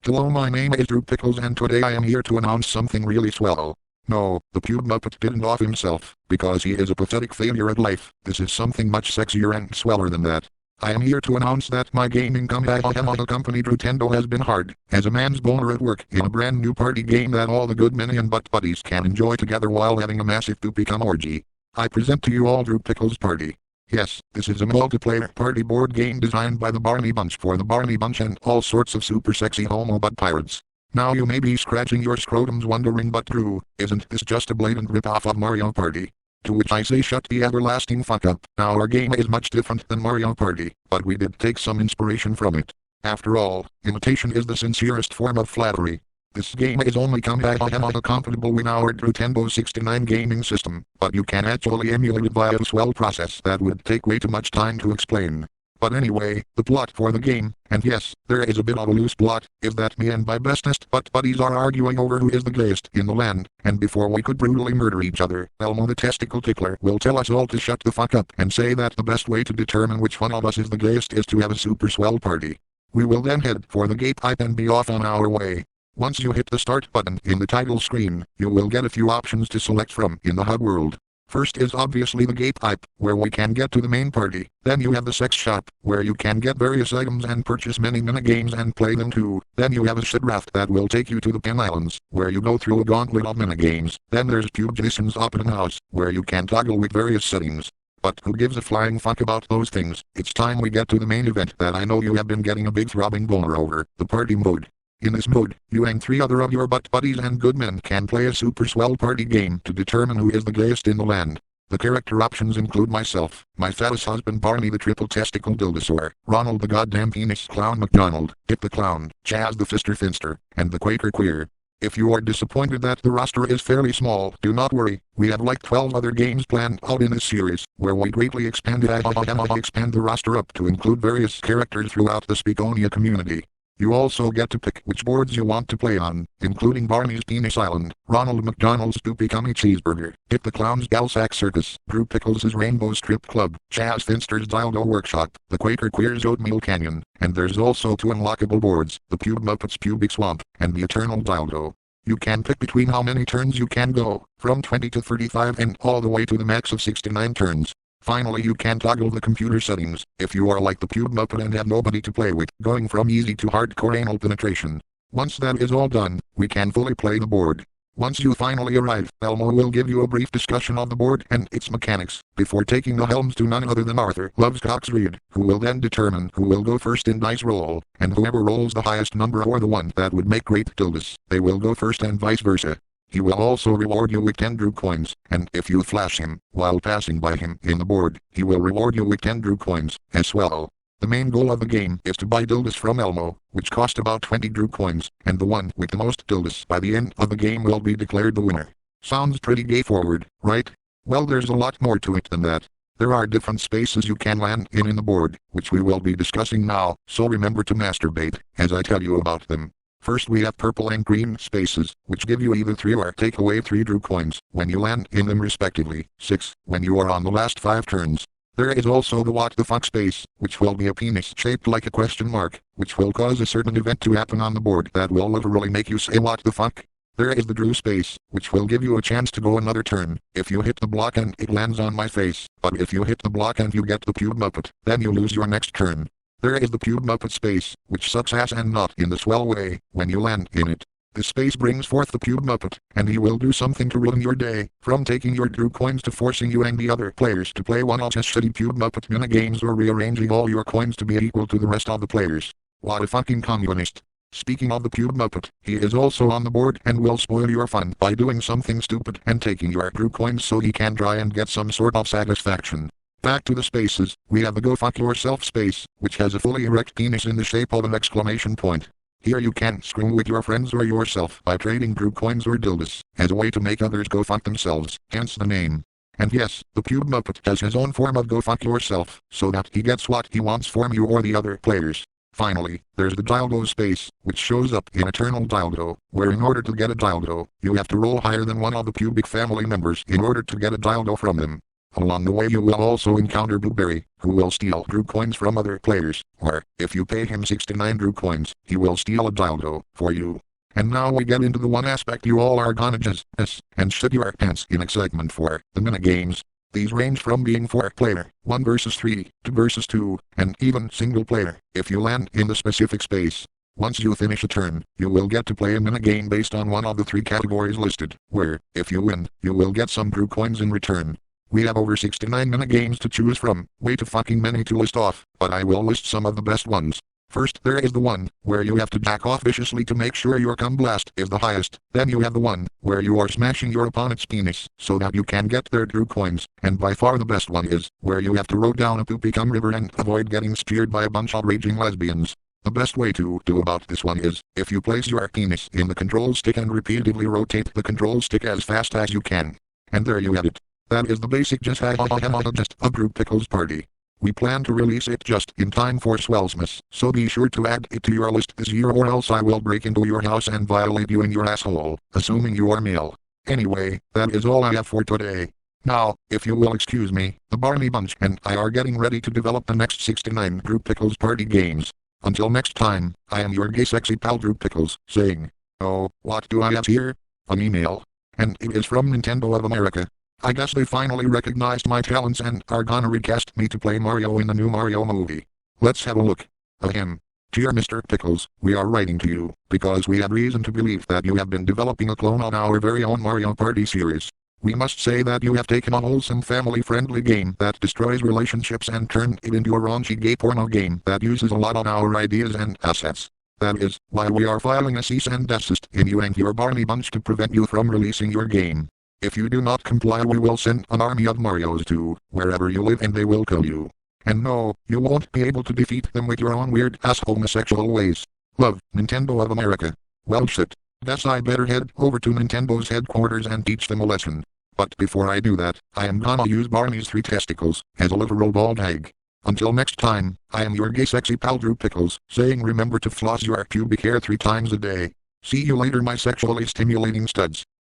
Hello, my name is Pickles and today I am here to announce something really swell. No, the Pube Muppet didn't off himself, because he is a pathetic failure at life. This is something much sexier and sweller than that. I am here to announce that my gaming company Nintendo has been hard as a man's boner at work in a brand new party game that all the good men and butt buddies can enjoy together while having a massive poop-become orgy. I present to you all Pickles Party. Yes, this is a multiplayer party board game designed by the Barney Bunch for the Barney Bunch and all sorts of super sexy homo butt pirates. Now you may be scratching your scrotums wondering, but Drew, isn't this just a blatant rip-off of Mario Party? To which I say, shut the everlasting fuck up. Now our game is much different than Mario Party, but we did take some inspiration from it. After all, imitation is the sincerest form of flattery. This game is only compatible with our Nintendo 69 gaming system, but you can actually emulate it via a swell process that would take way too much time to explain. But anyway, the plot for the game, and yes, there is a bit of a loose plot, is that me and my bestest butt buddies are arguing over who is the gayest in the land, and before we could brutally murder each other, Elmo the testicle tickler will tell us all to shut the fuck up and say that the best way to determine which one of us is the gayest is to have a super swell party. We will then head for the gate pipe and be off on our way. Once you hit the start button in the title screen, you will get a few options to select from in the HUD world. First is obviously the gate pipe, where we can get to the main party. Then you have the sex shop, where you can get various items and purchase many minigames and play them too. Then you have a shit raft that will take you to the Pin Islands, where you go through a gauntlet of minigames. Then there's Pube Jason's open house, where you can toggle with various settings. But who gives a flying fuck about those things? It's time we get to the main event that I know you have been getting a big throbbing boner over, the party mode. In this mode, you and 3 other of your butt buddies and good men can play a super swell party game to determine who is the gayest in the land. The character options include myself, my fattest husband Barney the triple testicle dildosaur, Ronald the goddamn penis clown McDonald, Dick the clown, Chaz the fister finster, and the Quaker queer. If you are disappointed that the roster is fairly small, do not worry, we have like 12 other games planned out in this series, where we greatly expand the roster up to include various characters throughout the Speakonia community. You also get to pick which boards you want to play on, including Barney's Penis Island, Ronald McDonald's Poopy-Cummy Cheeseburger, Dick the Clown's Galsack Circus, Drew Pickles' Rainbow Strip Club, Chaz Finster's Dildo Workshop, the Quaker Queer's Oatmeal Canyon, and there's also 2 unlockable boards, the Pube Muppets Pubic Swamp, and the Eternal Dildo. You can pick between how many turns you can go, from 20 to 35 and all the way to the max of 69 turns. Finally, you can toggle the computer settings, if you are like the Pube Muppet and have nobody to play with, going from easy to hardcore anal penetration. Once that is all done, we can fully play the board. Once you finally arrive, Elmo will give you a brief discussion of the board and its mechanics, before taking the helms to none other than Arthur Lovescox Reed, who will then determine who will go first in dice roll, and whoever rolls the highest number or the one that would make great tildes, they will go first and vice versa. He will also reward you with 10 Drew coins, and if you flash him while passing by him in the board, he will reward you with 10 Drew coins as well. The main goal of the game is to buy dildos from Elmo, which cost about 20 Drew coins, and the one with the most dildos by the end of the game will be declared the winner. Sounds pretty gay forward, right? Well, there's a lot more to it than that. There are different spaces you can land in the board, which we will be discussing now, so remember to masturbate as I tell you about them. First we have purple and green spaces, which give you either 3 or take away 3 Drew coins, when you land in them respectively, 6, when you are on the last 5 turns. There is also the what the fuck space, which will be a penis shaped like a question mark, which will cause a certain event to happen on the board that will literally make you say what the fuck. There is the Drew space, which will give you a chance to go another turn, if you hit the block and it lands on my face, but if you hit the block and you get the Pube Muppet, then you lose your next turn. There is the Pube Muppet space, which sucks ass and not in the swell way, when you land in it. This space brings forth the Pube Muppet, and he will do something to ruin your day, from taking your Drew coins to forcing you and the other players to play one of his shitty Pube Muppet minigames or rearranging all your coins to be equal to the rest of the players. What a fucking communist. Speaking of the Pube Muppet, he is also on the board and will spoil your fun by doing something stupid and taking your Drew coins so he can try and get some sort of satisfaction. Back to the spaces, we have the Go Fuck Yourself space, which has a fully erect penis in the shape of an exclamation point. Here you can screw with your friends or yourself by trading Drew coins or dildos, as a way to make others go fuck themselves, hence the name. And yes, the Pube Muppet has his own form of Go Fuck Yourself, so that he gets what he wants from you or the other players. Finally, there's the Dildo space, which shows up in Eternal Dildo, where in order to get a dildo, you have to roll higher than one of the pubic family members in order to get a dildo from them. Along the way you will also encounter Blueberry, who will steal group coins from other players, or, if you pay him 69 group coins, he will steal a dildo for you. And now we get into the one aspect you all are gonna just miss and shit your pants in excitement for, the minigames. These range from being 4-player, 1 versus 3, 2 versus 2, and even single player, if you land in the specific space. Once you finish a turn, you will get to play a minigame based on one of the 3 categories listed, where, if you win, you will get some group coins in return. We have over 69 minigames to choose from, way too fucking many to list off, but I will list some of the best ones. First there is the one, where you have to jack off viciously to make sure your cum blast is the highest. Then you have the one, where you are smashing your opponent's penis, so that you can get their group coins. And by far the best one is, where you have to row down a poopy cum river and avoid getting speared by a bunch of raging lesbians. The best way to do about this one is, if you place your penis in the control stick and repeatedly rotate the control stick as fast as you can. And there you have it. That is the basic just a group pickles party. We plan to release it just in time for Swellsmas, so be sure to add it to your list this year or else I will break into your house and violate you in your asshole, assuming you are male. Anyway, that is all I have for today. Now, if you will excuse me, the Barney Bunch and I are getting ready to develop the next 69 Group Pickles party games. Until next time, I am your gay sexy pal Group Pickles, saying, oh, what do I have here? An email. And it is from Nintendo of America. I guess they finally recognized my talents and are gonna recast me to play Mario in the new Mario movie. Let's have a look. Ahem. Dear Mr. Pickles, we are writing to you, because we have reason to believe that you have been developing a clone of our very own Mario Party series. We must say that you have taken a wholesome family-friendly game that destroys relationships and turned it into a raunchy gay porno game that uses a lot of our ideas and assets. That is why we are filing a cease and desist in you and your Barney Bunch to prevent you from releasing your game. If you do not comply, we will send an army of Marios to wherever you live and they will kill you. And no, you won't be able to defeat them with your own weird-ass homosexual ways. Love, Nintendo of America. Well shit. Guess I better head over to Nintendo's headquarters and teach them a lesson. But before I do that, I am gonna use Barney's 3 testicles as a literal bald egg. Until next time, I am your gay sexy pal Drew Pickles, saying remember to floss your pubic hair 3 times a day. See you later my sexually stimulating studs.